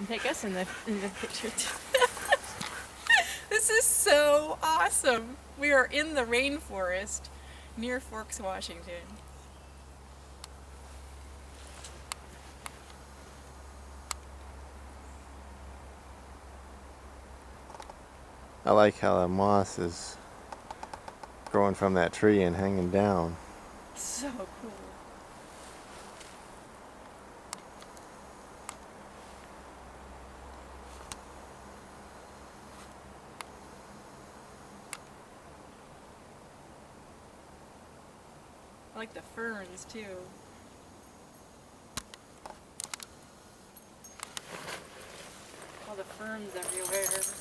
can take us in the picture too. This is so awesome. We are in the rainforest near Forks, Washington. I like how the moss is growing from that tree and hanging down. So cool. I like the ferns too. All the ferns everywhere.